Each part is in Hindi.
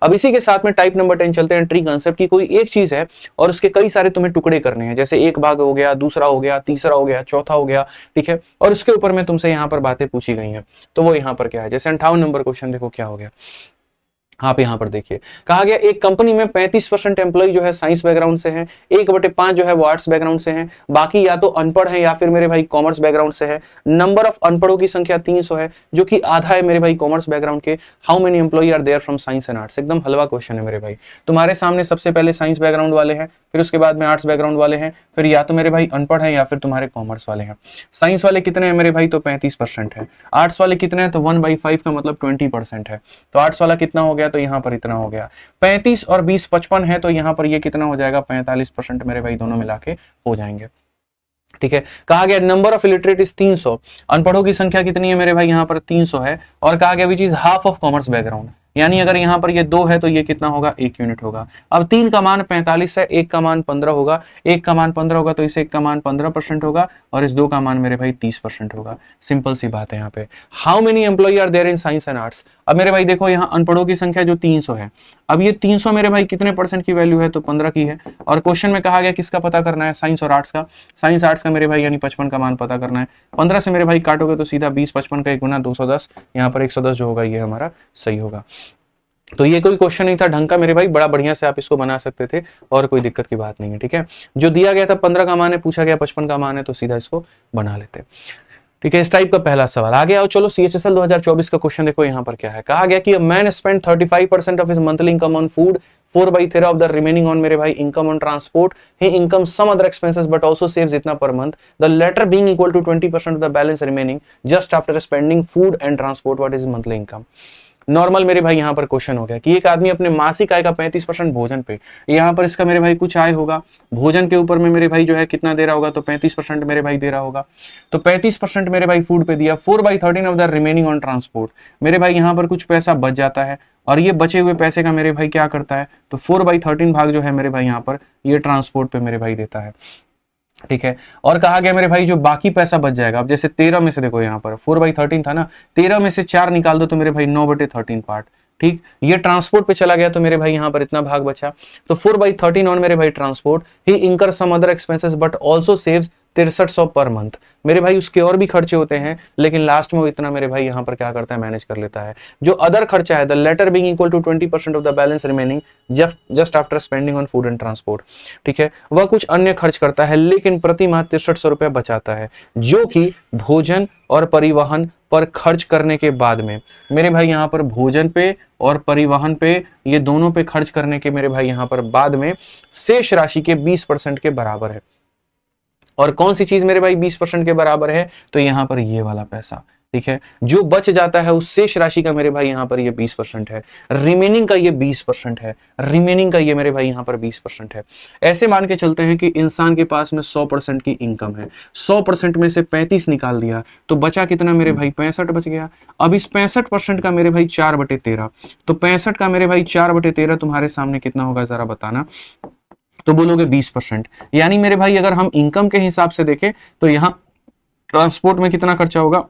अब इसी के साथ में टाइप नंबर 10 चलते हैं। ट्री कंसेप्ट की कोई एक चीज है और उसके कई सारे तुम्हें टुकड़े करने हैं, जैसे एक भाग हो गया, दूसरा हो गया, तीसरा हो गया, चौथा हो गया, ठीक है, और उसके ऊपर में तुमसे यहाँ पर बातें पूछी गई हैं। तो वो यहाँ पर क्या है, जैसे 58 नंबर क्वेश्चन देखो क्या हो गया। आप यहां पर देखिए, कहा गया एक कंपनी में 35% एम्प्लॉय जो है साइंस बैकग्राउंड से हैं, 1/5 जो है वो आर्ट्स बैकग्राउंड से हैं, बाकी या तो अनपढ़ हैं या फिर मेरे भाई कॉमर्स बैकग्राउंड से है। नंबर ऑफ अनपढ़ों की संख्या 300 है, जो कि आधा है मेरे भाई कॉमर्स बैकग्राउंड के। How many employ are there from science and arts. एकदम हलवा क्वेश्चन है मेरे भाई। तुम्हारे सामने सबसे पहले साइंस बैकग्राउंड वाले हैं, फिर उसके बाद में आर्ट्स बैकग्राउंड वाले हैं, फिर या तो मेरे भाई अनपढ़ है या फिर तुम्हारे कॉमर्स वाले हैं। साइंस वाले कितने हैं मेरे भाई, तो 35% है। आर्ट्स वाले कितने हैं, तो 1/5 का मतलब 20% है। तो आर्ट्स वाला कितना हो गया, तो यहाँ पर इतना हो गया। 35 और 20 55 है, तो यहाँ पर ये कितना हो जाएगा, 45% मेरे भाई दोनों मिला के हो जाएंगे। ठीक है, कहा गया नंबर ऑफ इलिटरेट इज 300, अनपढ़ों की संख्या कितनी है मेरे भाई, यहाँ पर 300 है। और कहा गया which is half of commerce background, यानी अगर यहाँ पर ये 2 है तो ये कितना होगा, 1 यूनिट होगा। अब 3 का मान 45 है, 1 का मान 15 होगा, 1 का मान 15 होगा तो इस 1 का मान 15% होगा और इस 2 का मान मेरे भाई 30% होगा। सिंपल सी बात है यहाँ पे। How many employ are there in science and arts. अब मेरे भाई देखो यहाँ अनपढ़ों की संख्या जो 300 है, अब ये 300 मेरे भाई कितने परसेंट की वैल्यू है, तो 15 की है। और क्वेश्चन में कहा गया किसका पता करना है, साइंस और आर्ट्स का। साइंस आर्ट्स का मेरे भाई यानी 55 का मान पता करना है। 15 से मेरे भाई काटोगे तो सीधा 20, 55 का 1 गुना 210, यहाँ पर 110 जो होगा ये हमारा सही होगा। तो ये कोई क्वेश्चन नहीं था ढंग का मेरे भाई, बड़ा बढ़िया से आप इसको बना सकते थे और कोई दिक्कत की बात नहीं है। ठीक है, जो दिया गया था 15 का मान है, पूछा गया 55 का मान है, तो सीधा इसको बना लेते। ठीक है, इस टाइप का पहला सवाल आ गया। और चलो CHSL 2024 का क्वेश्चन देखो यहाँ पर क्या है। कहा गया कि a man spend 35% of his monthly income on food, 4/3 of the remaining on मेरे भाई income on transport, he income some other expenses but also saves इतना पर month, the latter being equal to 20% of the balance remaining just after spending food and transport, what is monthly income. Normal मेरे भाई यहाँ पर क्वेश्चन हो गया कि एक आदमी अपने मासिक आय का 35% भोजन पे, यहाँ पर इसका मेरे भाई कुछ आय होगा, भोजन के ऊपर में मेरे भाई जो है कितना दे रहा होगा, तो 35% मेरे भाई दे रहा होगा। तो 35% मेरे भाई फूड पे दिया, 4/13 of the remaining on transport, मेरे भाई यहाँ पर कुछ पैसा बच जाता है और ये बचे हुए पैसे का मेरे भाई क्या करता है, तो 4/13 भाग जो है मेरे भाई यहाँ पर ये ट्रांसपोर्ट पे मेरे भाई देता है। ठीक है, और कहा गया मेरे भाई जो बाकी पैसा बच जाएगा, अब जैसे 13 में से देखो यहाँ पर 4/13 था ना, 13 में से 4 निकाल दो तो मेरे भाई 9/13 पार्ट। ठीक, ये ट्रांसपोर्ट पे चला गया तो मेरे भाई यहाँ पर इतना भाग बचा, तो 4/13 ऑन मेरे भाई transport, he incur some other expenses but also saves 6300 per month. मेरे भाई उसके और भी खर्चे होते हैं लेकिन लास्ट में वो इतना मेरे भाई यहाँ पर क्या करता है, मैनेज कर लेता है। जो अदर खर्चा है, the latter being equal to 20% of the balance remaining just after spending on food and transport. ठीक है, वह कुछ अन्य खर्च करता है लेकिन प्रति माह 6300 रुपया बचाता है, जो कि भोजन और परिवहन पर खर्च करने के बाद में मेरे भाई यहाँ पर भोजन पे और परिवहन पे, ये दोनों पे खर्च करने के मेरे भाई यहाँ पर बाद में शेष राशि के 20% के बराबर है। और कौन सी चीज मेरे भाई 20% के बराबर है, तो यहाँ पर ये वाला पैसा। ठीक है, जो बच जाता है उस शेष राशि का मेरे भाई यहाँ पर ये 20% है, रिमेनिंग का ये 20% है, रिमेनिंग का ये मेरे भाई यहाँ पर 20% है। ऐसे मान के चलते हैं कि इंसान के पास में 100% की इनकम है, 100% में से 35 निकाल दिया तो बचा कितना मेरे भाई, 65 बच गया। अब इस 65% का मेरे भाई 4/13, तो 65 का मेरे भाई 4/13 तुम्हारे सामने कितना होगा जरा बताना, तो बोलोगे 20%। यानी मेरे भाई अगर हम इनकम के हिसाब से देखें तो यहां ट्रांसपोर्ट में कितना खर्चा होगा,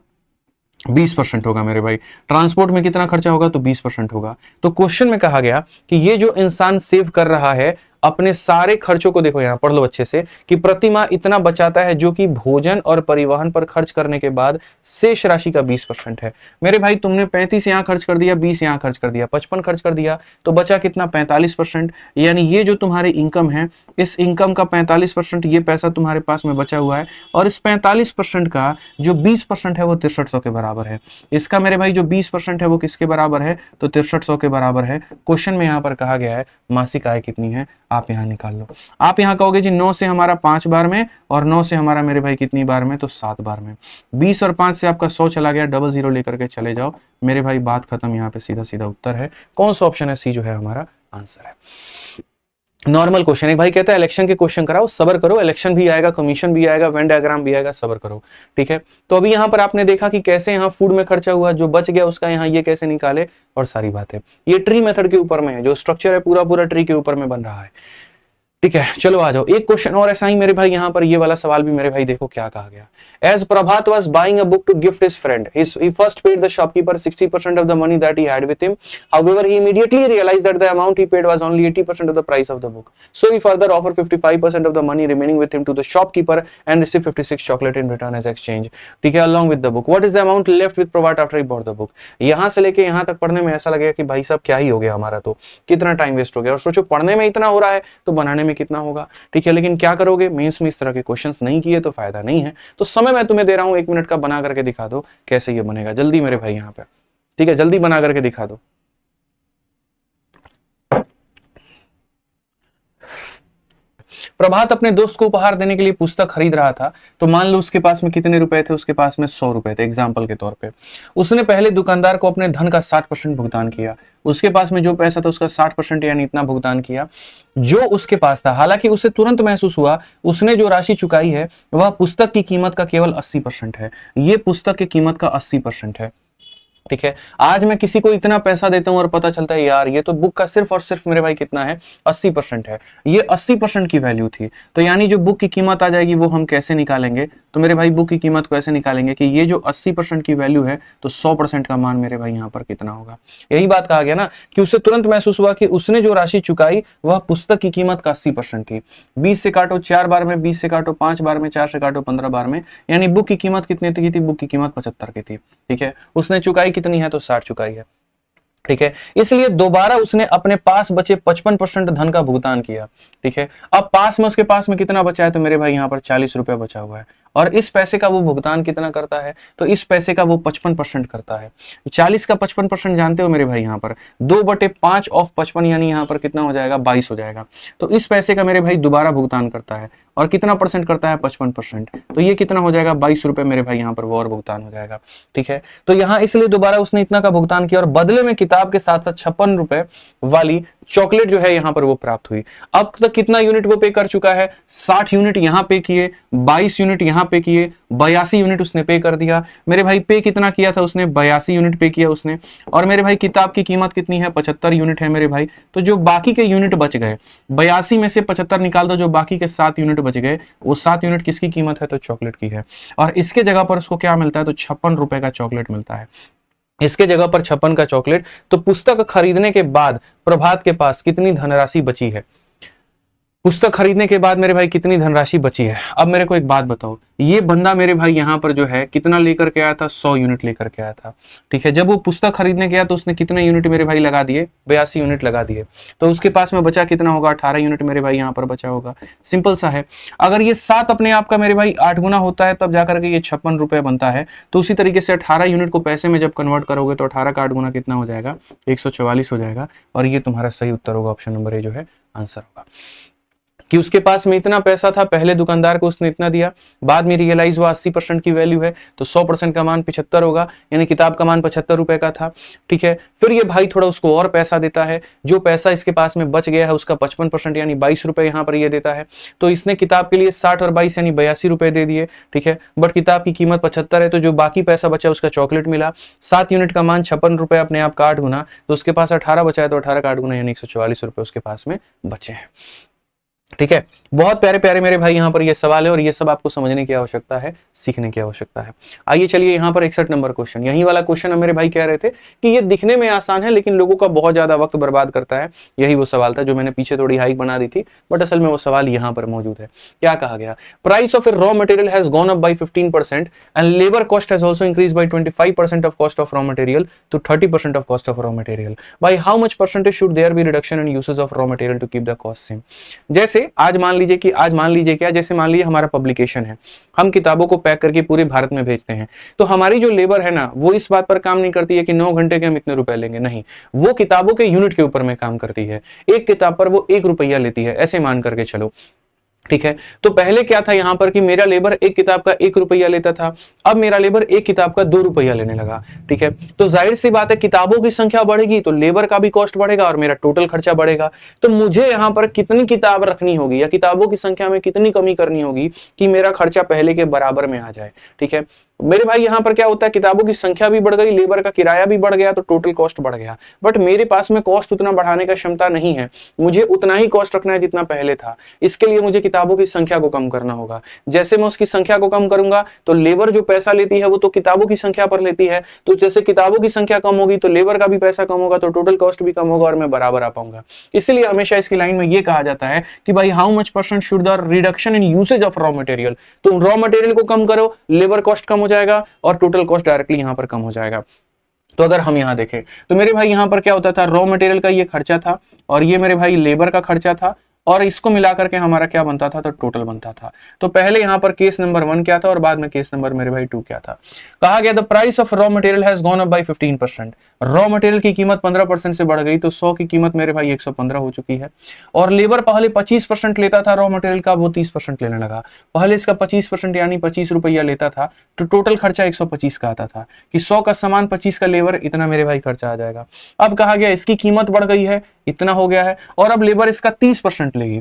20% होगा मेरे भाई। ट्रांसपोर्ट में कितना खर्चा होगा, तो 20% होगा। तो क्वेश्चन में कहा गया कि ये जो इंसान सेव कर रहा है अपने सारे खर्चों को, देखो यहां पढ़ लो अच्छे से, कि प्रति माह इतना बचाता है जो कि भोजन और परिवहन पर खर्च करने के बाद शेष राशि का 20% है। मेरे भाई तुमने 35 यहां खर्च कर दिया, 20 यहां खर्च कर दिया, 55 खर्च कर दिया, तो बचा कितना, 45%। यानी ये जो तुम्हारी इनकम है, इस इनकम का 45% ये पैसा तुम्हारे पास में बचा हुआ है, और इस 45% का जो 20% है वो 6300 के बराबर है। इसका मेरे भाई जो 20% है वो किसके बराबर है, तो 6300 के बराबर है। क्वेश्चन में यहाँ पर कहा गया है मासिक आय कितनी है, आप यहां निकाल लो। आप यहां कहोगे जी 9 से हमारा 5 बार में और 9 से हमारा मेरे भाई कितनी बार में, तो 7 बार में। 20 और 5 से आपका 100 चला गया, 00 लेकर के चले जाओ मेरे भाई, बात खत्म। यहाँ पे सीधा सीधा उत्तर है कौन सा ऑप्शन है, सी जो है हमारा आंसर है। नॉर्मल क्वेश्चन है भाई, कहता है इलेक्शन के क्वेश्चन कराओ, सबर करो, इलेक्शन भी आएगा, कमीशन भी आएगा, वेन डायग्राम भी आएगा, सबर करो। ठीक है, तो अभी यहाँ पर आपने देखा कि कैसे यहाँ फूड में खर्चा हुआ, जो बच गया उसका यहाँ ये कैसे निकाले, और सारी बातें ये ट्री मेथड के ऊपर में है, जो स्ट्रक्चर है पूरा पूरा ट्री के ऊपर में बन रहा है। ठीक है, चलो आ जाओ एक क्वेश्चन और ऐसा ही मेरे भाई, यहाँ पर ये वाला सवाल भी मेरे भाई देखो क्या कहा गया। As Prabhat was buying a book to gift his friend, he first paid the shopkeeper 60% of the money that he had with him. However, he immediately realized that the amount he paid was only 80% of the price of the book. So he further offered 55% of the money remaining with him to the shopkeeper and received 56 chocolate in return as exchange. ठीक है, along with the book. What is the amount left with Prabhat after he bought the book? यहाँ से लेके यहाँ तक पढ़ने में ऐसा लगेगा कि भाई साहब क्या ही हो गया हमारा, तो कितना टाइम वेस्ट हो गया। और सोचो पढ़ने में इतना हो रहा है तो बनाने में कितना होगा। ठीक है, लेकिन क्या करोगे, मेंस में इस तरह के क्वेश्चंस नहीं किए तो फायदा नहीं है। तो समय मैं तुम्हें दे रहा हूं 1 मिनट का, बना करके दिखा दो कैसे ये बनेगा, जल्दी मेरे भाई यहाँ पे। ठीक है, जल्दी बना करके दिखा दो। प्रभात अपने दोस्त को उपहार देने के लिए पुस्तक खरीद रहा था, तो मान लो उसके पास में कितने रुपए थे, उसके पास में 100 रुपए थे एग्जाम्पल के तौर पे। उसने पहले दुकानदार को अपने धन का 60% भुगतान किया, उसके पास में जो पैसा था उसका 60% यानी इतना भुगतान किया जो उसके पास था। हालांकि उसे तुरंत महसूस हुआ उसने जो राशि चुकाई है वह पुस्तक की कीमत का केवल 80% है। ये पुस्तक की कीमत का 80% है। ठीक है, आज मैं किसी को इतना पैसा देता हूं और पता चलता है यार ये तो बुक का सिर्फ और सिर्फ मेरे भाई कितना है, 80% है। ये 80% की वैल्यू थी, तो यानी जो बुक की कीमत आ जाएगी वो हम कैसे निकालेंगे, तो मेरे भाई बुक की कीमत को ऐसे निकालेंगे कि ये जो 80% की वैल्यू है तो 100% का मान मेरे भाई यहाँ पर कितना होगा। यही बात कहा गया ना कि उसे तुरंत महसूस हुआ कि उसने जो राशि चुकाई वह पुस्तक की कीमत का 80% थी। 20 से काटो 4 बार में, 20 से काटो 5 बार में, 4 से काटो 15 बार में, यानी बुक की कीमत कितनी की थी, बुक की कीमत 75 की थी। ठीक है, उसने चुकाई कितनी है, तो 60 चुकाई है। ठीक है, इसलिए दोबारा उसने अपने पास बचे 55% धन का भुगतान किया। ठीक है, अब पास में उसके पास में कितना बचा है, तो मेरे भाई यहाँ पर 40 रुपए बचा हुआ है, और इस पैसे का वो भुगतान कितना करता है, तो इस पैसे का वो 55% करता है। 40 का 55% जानते हो मेरे भाई, यहाँ पर 2/5 ऑफ 55 यानी यहाँ पर कितना हो जाएगा, 22 हो जाएगा। तो इस पैसे का मेरे भाई दोबारा भुगतान करता है, और कितना परसेंट करता है, 55%, तो ये कितना हो जाएगा, 22 रुपए मेरे भाई यहाँ पर वो और भुगतान हो जाएगा। ठीक है, तो यहाँ इसलिए दोबारा उसने इतना का भुगतान किया और बदले में किताब के साथ साथ 56 रुपए वाली चॉकलेट जो है यहाँ पर वो प्राप्त हुई। अब तक कितना यूनिट वो पे कर चुका है, 60 यूनिट यहाँ पे किए, 22 यूनिट यहाँ पे किए, 82 यूनिट उसने पे कर दिया। मेरे भाई पे कितना किया था उसने, 82 यूनिट पे किया उसने, और मेरे भाई किताब की कीमत कितनी है, 75 यूनिट है मेरे भाई। तो जो बाकी के यूनिट बच गए, 82 में से 75 निकाल दो, जो बाकी के 7 यूनिट बच गए, वो 7 यूनिट किसकी कीमत है, तो चॉकलेट की है। और इसके जगह पर उसको क्या मिलता है, तो 56 रुपए का चॉकलेट मिलता है। इसके जगह पर 56 का चॉकलेट। तो पुस्तक खरीदने के बाद प्रभात के पास कितनी धनराशि बची है, पुस्तक खरीदने के बाद मेरे भाई कितनी धनराशि बची है। अब मेरे को एक बात बताओ, ये बंदा मेरे भाई यहाँ पर जो है कितना लेकर के आया था, 100 यूनिट लेकर के आया था। ठीक है, जब वो पुस्तक खरीदने गया तो उसने कितने यूनिट मेरे भाई लगा दिए, 82 यूनिट लगा दिए। तो उसके पास में बचा कितना होगा, 18 यूनिट मेरे भाई यहाँ पर बचा होगा। सिंपल सा है। अगर ये 7 अपने आप का मेरे भाई 8 गुना होता है तब जाकर के ये 56 रुपए बनता है। तो उसी तरीके से 18 यूनिट को पैसे में जब कन्वर्ट करोगे तो 18 का 8 गुना कितना हो जाएगा, 144 हो जाएगा। और ये तुम्हारा सही उत्तर होगा, ऑप्शन नंबर ए जो है आंसर होगा। कि उसके पास में इतना पैसा था, पहले दुकानदार को उसने इतना दिया, बाद में रियलाइज हुआ 80% की वैल्यू है, तो 100% का मान 75 होगा, यानी किताब का मान 75 रुपए का था। ठीक है, फिर ये भाई थोड़ा उसको और पैसा देता है, जो पैसा इसके पास में बच गया है उसका 55% यानी 22 रुपए यहाँ पर ये देता है। तो इसने किताब के लिए 60 और 22 यानी 82 रुपए दे दिए। ठीक है, बट किताब की कीमत 75 है, तो जो बाकी पैसा बचा उसका चॉकलेट मिला। 7 यूनिट का मान 56 रुपए अपने आप का 8 गुना, तो उसके पास 18 बचा है, तो 18 का 8 गुना यानी 144 रुपए उसके पास में बचे हैं। ठीक है, बहुत प्यारे प्यारे मेरे भाई यहाँ पर ये सवाल है और ये सब आपको समझने की आवश्यकता है, सीखने की आवश्यकता है। आइए चलिए यहाँ पर 61 नंबर क्वेश्चन, यही वाला क्वेश्चन है। मेरे भाई कह रहे थे कि ये दिखने में आसान है लेकिन लोगों का बहुत ज्यादा वक्त बर्बाद करता है। यही वो सवाल था जो मैंने पीछे थोड़ी हाइक बना दी थी, बट असल में वो सवाल यहाँ पर मौजूद है। क्या कहा गया, price of a raw material has gone up by 15% and labour cost has also increase by 25% of cost of raw material to 30% of cost of raw material. By how much percentage should there be reduction in usage of raw material to keep the cost same. जैसे आज मान लीजिए क्या, जैसे मान लीजिए हमारा पब्लिकेशन है, हम किताबों को पैक करके पूरे भारत में भेजते हैं, तो हमारी जो लेबर है ना वो इस बात पर काम नहीं करती है कि 9 घंटे के हम इतने रुपए लेंगे, नहीं, वो किताबों के यूनिट के ऊपर में काम करती है। एक किताब पर वो 1 रुपया लेती है, ऐसे मान करके चलो। ठीक है, तो पहले क्या था यहाँ पर कि मेरा लेबर एक किताब का 1 रुपया लेता था, अब मेरा लेबर एक किताब का 2 रुपया लेने लगा। ठीक है, तो जाहिर सी बात है किताबों की संख्या बढ़ेगी तो लेबर का भी कॉस्ट बढ़ेगा और मेरा टोटल खर्चा बढ़ेगा। तो मुझे यहाँ पर कितनी किताब रखनी होगी या किताबों की संख्या में कितनी कमी करनी होगी कि मेरा खर्चा पहले के बराबर में आ जाए। ठीक है, मेरे भाई यहाँ पर क्या होता है, किताबों की संख्या भी बढ़ गई, लेबर का किराया भी बढ़ गया, तो टोटल कॉस्ट बढ़ गया। बट मेरे पास में कॉस्ट उतना बढ़ाने का क्षमता नहीं है, मुझे उतना ही कॉस्ट रखना है जितना पहले था। इसके लिए मुझे किताबों की संख्या को कम करना होगा। जैसे मैं उसकी संख्या को कम करूंगा तो लेबर जो पैसा लेती है वो तो किताबों की संख्या पर लेती है, तो जैसे किताबों की संख्या कम होगी तो लेबर का भी पैसा कम होगा, तो टोटल कॉस्ट भी कम होगा और मैं बराबर आ पाऊंगा। इसलिए हमेशा इसकी लाइन में ये कहा जाता है कि भाई how much percent should the reduction in usage of raw material, तो रॉ मटेरियल को कम करो, लेबर कॉस्ट कम हो जाएगा और टोटल कॉस्ट डायरेक्टली यहां पर कम हो जाएगा। तो अगर हम यहां देखें तो मेरे भाई यहां पर क्या होता था, रॉ मटेरियल का ये खर्चा था और ये मेरे भाई लेबर का खर्चा था, और इसको मिलाकर के हमारा क्या बनता था, तो टोटल बनता था। तो पहले यहां पर केस नंबर 1 क्या था और बाद में केस नंबर मेरे भाई 2 क्या था। कहा गया the price of raw material has gone up by 15%, raw material की कीमत 15% से बढ़ गई, तो 100 की कीमत मेरे भाई 115 हो चुकी है। और लेबर पहले 25% लेता था रॉ मटेरियल का, वो 30% लेने लगा। पहले इसका 25% यानी 25 रुपया लेता था, तो टोटल खर्चा 125 का आता था कि 100 का सामान 25 का लेबर, इतना मेरे भाई खर्चा आ जाएगा। अब कहा गया इसकी कीमत बढ़ गई है, इतना हो गया है, और अब लेबर इसका 30% लेगी।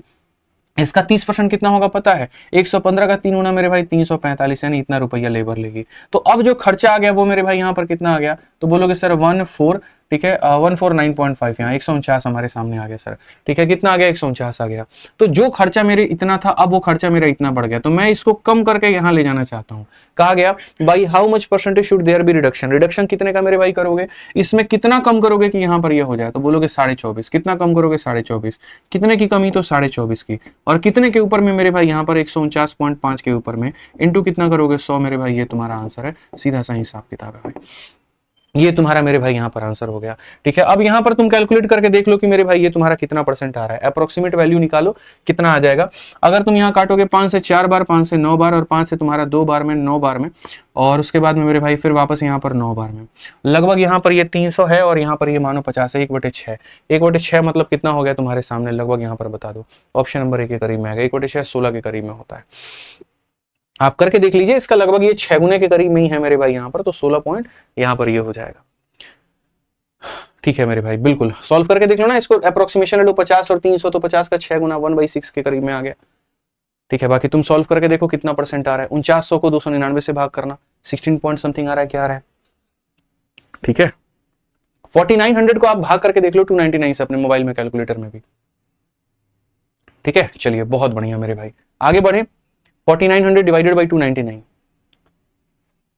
इसका 30% कितना होगा पता है, 115 का 3 गुना मेरे भाई 345, यानी इतना रुपया लेबर लेगी। तो अब जो खर्चा आ गया वो मेरे भाई यहाँ पर कितना आ गया, तो बोलोगे सर 14, ठीक है 149.5, यहाँ 149 हमारे सामने आ गया सर, ठीक है कितना आ गया 149 आ गया। तो जो खर्चा मेरे इतना था, अब वो खर्चा मेरा इतना बढ़ गया, तो मैं इसको कम करके यहाँ ले जाना चाहता हूँ। कहा गया भाई how much percentage should there be reduction, reduction कितने का मेरे भाई करोगे, इसमें कितना कम करोगे कि यहाँ पर ये हो जाए, तो बोलोगे 24.5, कितना कम करोगे 24.5, कितने की कमी, तो 24.5 की, और कितने के ऊपर में मेरे भाई यहाँ पर 149.5 के ऊपर में इंटू कितना करोगे 100, मेरे भाई ये तुम्हारा आंसर है, सीधा सा हिसाब किताब है भाई, ये तुम्हारा मेरे भाई यहाँ पर आंसर हो गया। ठीक है, अब यहाँ पर तुम कैलकुलेट करके देख लो कि मेरे भाई ये तुम्हारा कितना परसेंट आ रहा है, अप्रोक्सीमेट वैल्यू निकालो कितना आ जाएगा। अगर तुम यहाँ काटोगे 5 से 4 बार, 5 से 9 बार, और 5 से तुम्हारा 2 बार में 9 बार में, और उसके बाद में मेरे भाई फिर वापस यहाँ पर 9 बार में, लगभग यहाँ पर ये 300 है और यहाँ पर ये मानो 50 है, 1/6, 1/6 मतलब कितना हो गया तुम्हारे सामने, लगभग यहाँ पर बता दो, ऑप्शन नंबर 1 के करीब में आएगा, 1/6 16 के करीब में होता है। आप करके देख लीजिए, इसका लगभग ये 6 गुने के करीब में ही है मेरे भाई यहाँ पर, तो 16 पॉइंट यहाँ पर ये हो जाएगा। ठीक है मेरे भाई, बिल्कुल सॉल्व करके देख लो ना इसको, अप्रोक्सीमेशन लो 50 और 300, तो 50 का 6 गुना 1/6 के करीब में आ गया। ठीक है, बाकी तुम सॉल्व करके देखो कितना परसेंट आ रहा है। 4900 को 299 से भाग करना, 16 पॉइंट समथिंग आ रहा है, क्या आ रहा है। ठीक है, 4900 को आप भाग करके देख लो 299 से अपने मोबाइल में, कैलकुलेटर में भी। ठीक है, चलिए बहुत बढ़िया मेरे भाई, आगे बढ़े। 4900 डिवाइडेड बाई 299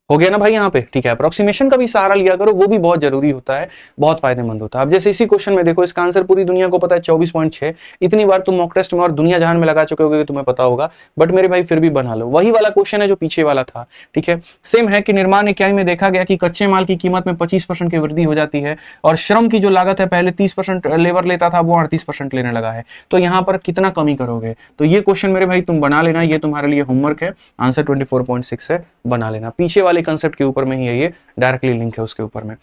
हो गया ना भाई यहाँ पे। ठीक है, अप्रोक्सीमेशन का भी सहारा लिया करो, वो भी बहुत जरूरी होता है, बहुत फायदेमंद होता है। अब जैसे इसी क्वेश्चन में देखो, इसका आंसर पूरी दुनिया को पता है 24.6, इतनी बार तुम मॉक टेस्ट में और दुनिया जहान में लगा चुके होगे, तुम्हें पता होगा, बट मेरे भाई फिर भी बना लो, वही वाला क्वेश्चन है जो पीछे वाला था। ठीक है, सेम है कि निर्माण इकाई में देखा गया कि कच्चे माल की कीमत में 25% की वृद्धि हो जाती है, और श्रम की जो लागत है पहले 30% लेबर लेता था, वो 38% लेने लगा है, तो यहाँ पर कितना कमी करोगे। तो ये क्वेश्चन मेरे भाई तुम बना लेना, ये तुम्हारे लिए होमवर्क है, आंसर 24.6 है, बना लेना, पीछे वाले कंसेप्ट के ऊपर में ही है, ये डायरेक्टली लिंक है उसके ऊपर में।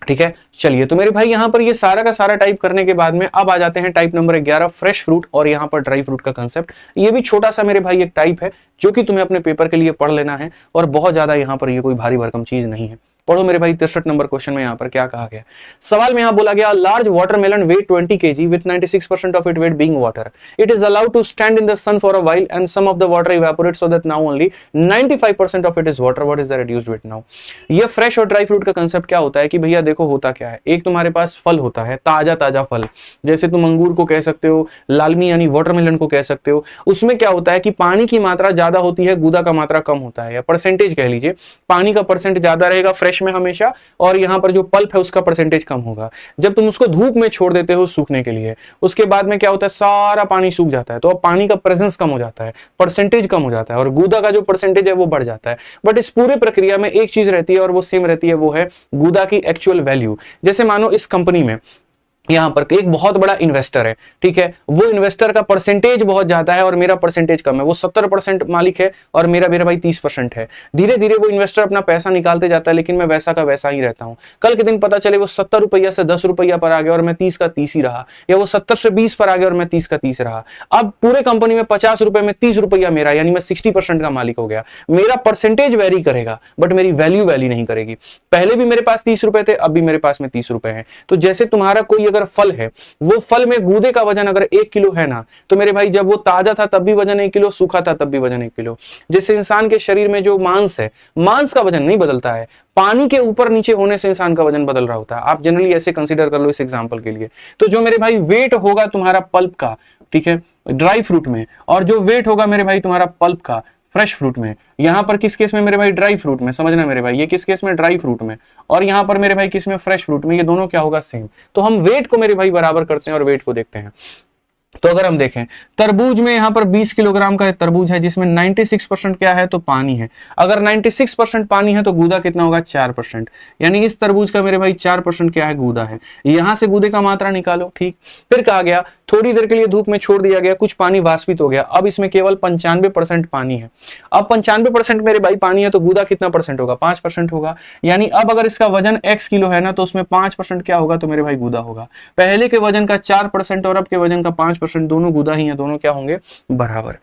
ठीक है, चलिए तो मेरे भाई यहां पर ये सारा का सारा टाइप करने के बाद में अब आ जाते हैं टाइप नंबर 11, फ्रेश फ्रूट और यहां पर ड्राई फ्रूट का कंसेप्ट। ये भी छोटा सा मेरे भाई एक टाइप है जो कि तुम्हें अपने पेपर के लिए पढ़ लेना है, और बहुत ज्यादा यहां पर ये कोई भारी भरकम चीज नहीं है। पढ़ो मेरे भाई, 63 नंबर क्वेश्चन में यहाँ पर क्या कहा गया। सवाल में यहाँ बोला गया, large watermelon weight 20 kg with 96% of it weight being water, it is allowed to stand in the sun for a while and some of the water evaporate so that now only 95% of it is water, what is the reduced weight now. ये फ्रेश और ड्राई फ्रूट का कंसेप्ट क्या होता है कि भैया देखो होता क्या है, एक तुम्हारे पास फल होता है, ताजा ताजा फल, जैसे तुम अंगूर को कह सकते हो, लालमी यानी वाटरमेलन को कह सकते हो। उसमें क्या होता है कि पानी की मात्रा ज्यादा होती है, गुदा का मात्रा कम होता है, या परसेंटेज कह लीजिए, पानी का परसेंट ज्यादा रहेगा फ्रेश में हमेशा, और यहां पर जो पल्प है उसका परसेंटेज कम होगा। जब तुम उसको धूप में छोड़ देते हो सूखने के लिए, उसके बाद में क्या होता है, सारा पानी सूख जाता है, तो अब पानी का प्रेजेंस कम हो जाता है, परसेंटेज कम हो जाता है, और गूदा का जो परसेंटेज है वो बढ़ जाता है। बट इस पूरे प्रक्रिया में एक चीज रहती है और वो सेम रहती है, वो है गूदा की एक्चुअल वैल्यू। जैसे मानो इस कंपनी में यहां पर एक बहुत बड़ा इन्वेस्टर है, ठीक है, वो इन्वेस्टर का परसेंटेज बहुत ज्यादा है और मेरा परसेंटेज कम है, वो 70% मालिक है और मेरा भाई 30% है। धीरे धीरे वो इन्वेस्टर अपना पैसा निकालते जाता है, लेकिन मैं वैसा का वैसा ही रहता हूं। कल के दिन पता चले वो 70 रुपया से 10 रुपया पर आ गया और मैं 30 का 30 ही रहा, या वो 70 से 20 पर आ गया और मैं 30 का 30 रहा। अब पूरे कंपनी में 50 रुपए में 30 रुपया मेरा, यानी मैं 60% का मालिक हो गया। मेरा परसेंटेज वेरी करेगा बट मेरी वैल्यू वैली नहीं करेगी। पहले भी मेरे पास 30 रुपए थे, अब भी मेरे पास में 30 रुपए हैं। तो जैसे तुम्हारा कोई अगर अगर फल है, वो फल में गूदे का वजन अगर 1 किलो है ना, तो मेरे भाई जब वो ताजा था तब भी वजन 1 किलो, सूखा था तब भी वजन 1 किलो। जैसे इंसान के शरीर में जो मांस है, मांस का वजन नहीं बदलता है, पानी के ऊपर नीचे होने से इंसान का वजन बदल रहा होता है। आप जनरली ऐसे कंसीडर कर लो इस एग्जांपल के लिए। तो जो मेरे भाई वेट होगा तुम्हारा पल्प का, ठीक है, ड्राई फ्रूट में, और जो वेट होगा मेरे भाई तुम्हारा पल्प का फ्रेश फ्रूट में, यहां पर किस केस में मेरे भाई ड्राई फ्रूट में, समझना मेरे भाई, ये किस केस में ड्राई फ्रूट में, और यहां पर मेरे भाई किस में फ्रेश फ्रूट में, ये दोनों क्या होगा सेम। तो हम वेट को मेरे भाई बराबर करते हैं और वेट को देखते हैं। तो अगर हम देखें तरबूज में यहां पर 20 किलोग्राम का तरबूज है जिसमें 96% क्या है, तो पानी है। अगर 96% पानी है तो गूदा कितना होगा, 4%। यानी इस तरबूज का मेरे भाई 4% क्या है, गूदा है। यहां से गूदे का मात्रा निकालो, ठीक। फिर कहा गया थोड़ी देर के लिए धूप में छोड़ दिया गया, कुछ पानी वाष्पित हो गया, अब इसमें केवल 95% पानी है। अब 95% मेरे भाई पानी है तो गूदा कितना परसेंट होगा, 5% होगा। यानी अब अगर इसका वजन x किलो है ना, तो उसमें 5% क्या होगा, तो मेरे भाई गूदा होगा। पहले के वजन का 4% और अब के वजन का 5%, दोनों गूदा ही है, दोनों क्या होंगे, बराबर।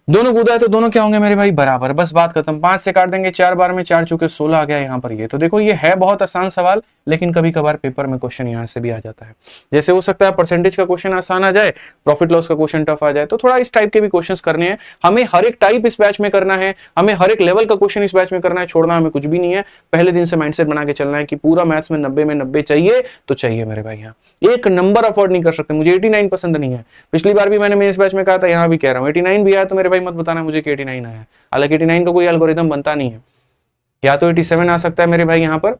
दोनों गूदा है तो दोनों क्या होंगे मेरे भाई, बराबर। बस बात खत्म। 5 से काट देंगे, 4 बार में 4 चुके 16 आ गया यहाँ पर। ये तो देखो ये है बहुत आसान सवाल, लेकिन कभी कभार पेपर में क्वेश्चन यहाँ से भी आ जाता है। जैसे हो सकता है परसेंटेज का क्वेश्चन आसान आ जाए, प्रॉफिट लॉस का क्वेश्चन टफ आ जाए, तो थोड़ा इस टाइप के भी क्वेश्चंस करने हैं। हमें हर एक टाइप इस बैच में करना है, हमें हर एक लेवल का क्वेश्चन इस बैच में करना है, छोड़ना हमें कुछ भी नहीं है। पहले दिन से माइंडसेट बना के चलना है कि पूरा मैथ्स में 90 चाहिए तो चाहिए मेरे भाई। यहाँ एक नंबर अफोर्ड नहीं कर सकते। मुझे 89 पसंद नहीं है, पिछली बार भी मैंने इस बैच में कहा था, यहाँ भी कह रहा हूँ 89 भी आया तो मेरे भाई मत बताना मुझे 89 आया। हालांकि 89 का कोई एल्गोरिथम बनता नहीं है, या तो 87 आ सकता है मेरे भाई यहाँ पर,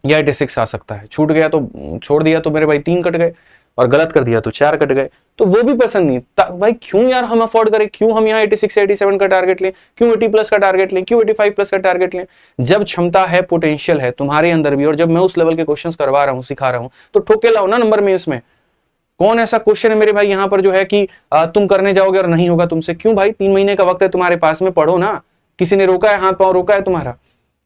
या 86 आ सकता है। छूट गया तो छोड़ दिया तो मेरे भाई 3 कट गए, और गलत कर दिया तो 4 कट गए, तो वो भी पसंद नहीं। भाई क्यों यार हम अफोर्ड करें, क्यों हम यहाँ 86 से 87 का टारगेट लें, क्यों 80 प्लस का टारगेट लें, क्यों 85 प्लस का टारगेट लें। जब क्षमता है, पोटेंशियल है तुम्हारे अंदर भी, और जब मैं उस लेवल के क्वेश्चंस करवा रहा हूँ, सिखा रहा हूँ, तो ठोके लाओ ना नंबर में। इसमें कौन ऐसा क्वेश्चन है मेरे भाई यहाँ पर जो है कि तुम करने जाओगे और नहीं होगा तुमसे। क्यों भाई, 3 महीने का वक्त है तुम्हारे पास में, पढ़ो ना। किसी ने रोका है, हाथ पांव रोका है तुम्हारा,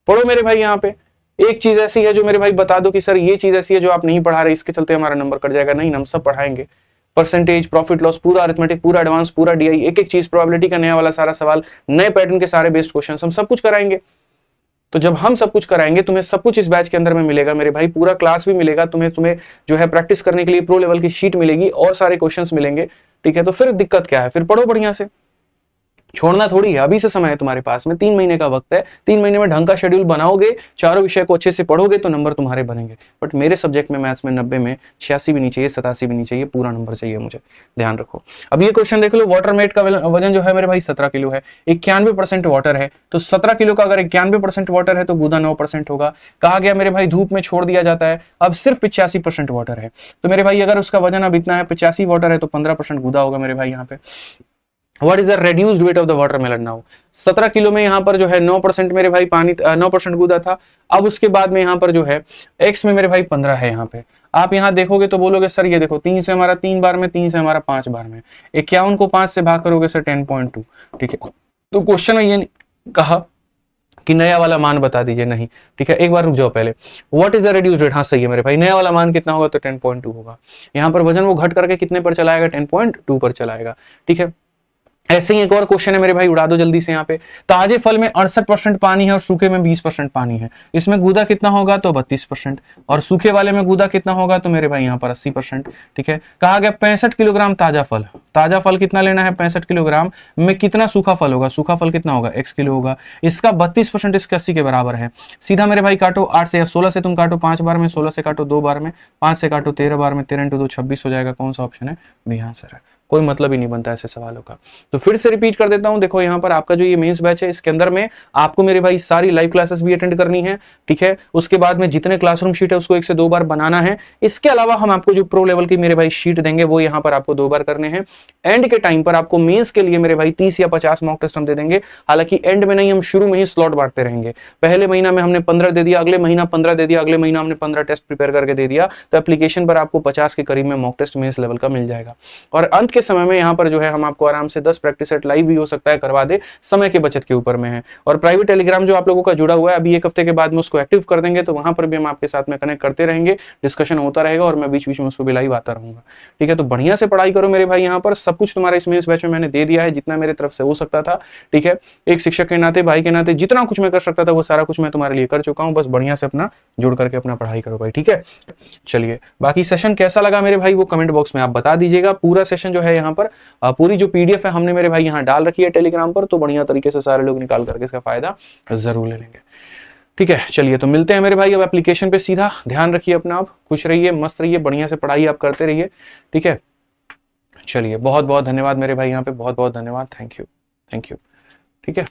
पढ़ो मेरे भाई। यहाँ पे एक चीज ऐसी है जो मेरे भाई बता दो कि सर ये चीज ऐसी है जो आप नहीं पढ़ा रहे, इसके चलते हमारा नंबर कट जाएगा, नहीं, हम सब पढ़ाएंगे। परसेंटेज, प्रॉफिट लॉस, पूरा अरिथमेटिक, पूरा एडवांस, पूरा डीआई, एक एक चीज, प्रोबेबिलिटी का नया वाला सारा सवाल, नए पैटर्न के सारे बेस्ड क्वेश्चन, हम सब कुछ कराएंगे। तो जब हम सब कुछ कराएंगे, तुम्हें सब कुछ इस बैच के अंदर में मिलेगा मेरे भाई। पूरा क्लास भी मिलेगा तुम्हें जो है प्रैक्टिस करने के लिए प्रो लेवल की शीट मिलेगी, और सारे क्वेश्चंस मिलेंगे, ठीक है। तो फिर दिक्कत क्या है, फिर पढ़ो बढ़िया से, छोड़ना थोड़ी है। अभी से समय है तुम्हारे पास में, 3 महीने का वक्त है। 3 महीने में ढंग का शेड्यूल बनाओगे, चारों विषय को अच्छे से पढ़ोगे तो नंबर तुम्हारे बनेंगे। बट मेरे सब्जेक्ट में मैथ्स में 90 में 86 भी नहीं चाहिए, 87 भी नहीं चाहिए, पूरा नंबर चाहिए मुझे, ध्यान रखो। अब ये क्वेश्चन देख लो, वाटर मेट का वजन जो है मेरे भाई 17 किलो है, 91% वाटर है। तो 17 किलो का अगर 91% वाटर है तो गूदा 9% होगा। कहा गया मेरे भाई धूप में छोड़ दिया जाता है, अब सिर्फ 85% वाटर है। तो मेरे भाई अगर उसका वजन अब इतना है, 85 वाटर है, तो 15% गूदा होगा मेरे भाई यहाँ पे। What is the reduced weight of the watermelon now? 17 kilo में यहाँ पर जो है 9% मेरे भाई पानी, 9% गूदा था। अब उसके बाद में यहाँ पर जो है x में मेरे भाई 15 है। यहाँ पे आप यहाँ देखोगे तो बोलोगे सर ये देखो 3 से हमारा 3 बार में, 3 से हमारा 5 बार में, 51 को 5 से भाग करोगे सर 10.2, ठीक है। तो क्वेश्चन में ये कहा कि नया वाला मान बता दीजिए, नहीं, ठीक है। एक बार रुक जाओ पहले, what is the reduced rate, हाँ सही है मेरे भाई, नया वाला मान कितना होगा, तो 10.2 होगा। यहाँ पर वजन वो घट करके कितने पर चलाएगा, 10.2 पर चलाएगा, ठीक है। ऐसे ही एक और क्वेश्चन है मेरे भाई, उड़ा दो जल्दी से। यहाँ पे ताजे फल में 68% पानी है और सूखे में 20% पानी है, इसमें गूदा कितना होगा, तो 32%, और सूखे वाले में गूदा कितना होगा, तो मेरे भाई यहाँ पर 80%, ठीक है। कहा गया 65 किलोग्राम ताजा फल, ताजा फल कितना लेना है, 65 किलोग्राम में कितना सूखा फल होगा, सूखा फल कितना होगा, x किलो होगा। इसका 32% इसके 80 के बराबर है। सीधा मेरे भाई काटो, 8 से या 16 से तुम काटो 5 बार में, 16 से काटो 2 बार में, 5 से काटो 13 बार में, 13 × 2 26 हो जाएगा। कौन सा ऑप्शन है, बी आंसर है। कोई मतलब ही नहीं बनता ऐसे सवालों का। तो फिर से रिपीट कर देता हूं, देखो यहाँ पर आपका जो ये मेंस बैच है, इसके अंदर में आपको मेरे भाई सारी लाइव क्लासेस भी अटेंड करनी है, ठीक है। उसके बाद में जितने क्लासरूम शीट है उसको 1 से 2 बार बनाना है। इसके अलावा हम आपको जो प्रो लेवल की मेरे भाई शीट देंगे वो यहाँ पर आपको 2 बार करने हैं। एंड के टाइम पर आपको मेंस के लिए मेरे भाई 30 या 50 मॉक टेस्ट हम दे देंगे। हालांकि एंड में नहीं, हम शुरू में ही स्लॉट बांटते रहेंगे। पहले महीना में हमने 15 दे दिया, अगले महीना 15 दे दिया, अगले महीना हमने 15 टेस्ट प्रिपेयर करके दे दिया, तो एप्लीकेशन पर आपको 50 के करीब में मॉक टेस्ट मेंस लेवल का मिल जाएगा। और अंत के समय में यहाँ पर जो है हम आपको आराम से 10 प्रैक्टिस सेट लाइव भी हो सकता है करवा दे, समय के बचत के ऊपर में है। और प्राइवेट टेलीग्राम जो आप लोगों का जुड़ा हुआ है, अभी 1 हफ्ते के बाद में उसको एक्टिव कर देंगे, तो वहां पर भी हम आपके साथ में कनेक्ट करते रहेंगे, डिस्कशन होता रहेगा, और मैं बीच बीच में उसको भी लाइव आता रहूंगा, ठीक है। तो बढ़िया से पढ़ाई करो मेरे भाई, यहाँ पर सब कुछ तुम्हारे इस मेंस बैच में मैंने दे दिया है, जितना मेरे तरफ से हो सकता था, ठीक है। एक शिक्षक के नाते, भाई के नाते जितना कुछ मैं कर सकता था वो सारा कुछ मैं तुम्हारे लिए कर चुका हूँ। बस बढ़िया से अपना जुड़ करके अपना पढ़ाई करो भाई, ठीक है। चलिए, बाकी सेशन कैसा लगा मेरे भाई वो कमेंट बॉक्स में आप बता दीजिएगा। पूरा सेशन जो है यहाँ पर पूरी जो पीडीएफ है हमने मेरे भाई यहाँ डाल रखी है टेलीग्राम पर, तो बढ़िया तरीके से सारे लोग निकाल करके इसका फायदा जरूर ले लेंगे, ठीक है। चलिए, तो मिलते हैं मेरे भाई अब एप्लीकेशन पे सीधा। ध्यान रखिए अपना, आप खुश रहिए, मस्त रहिए, बढ़िया से पढ़ाई आप करते रहिए, ठीक है। चलिए, बहुत बहुत धन्यवाद मेरे भाई यहाँ पे, बहुत बहुत धन्यवाद, थैंक यू, ठीक है।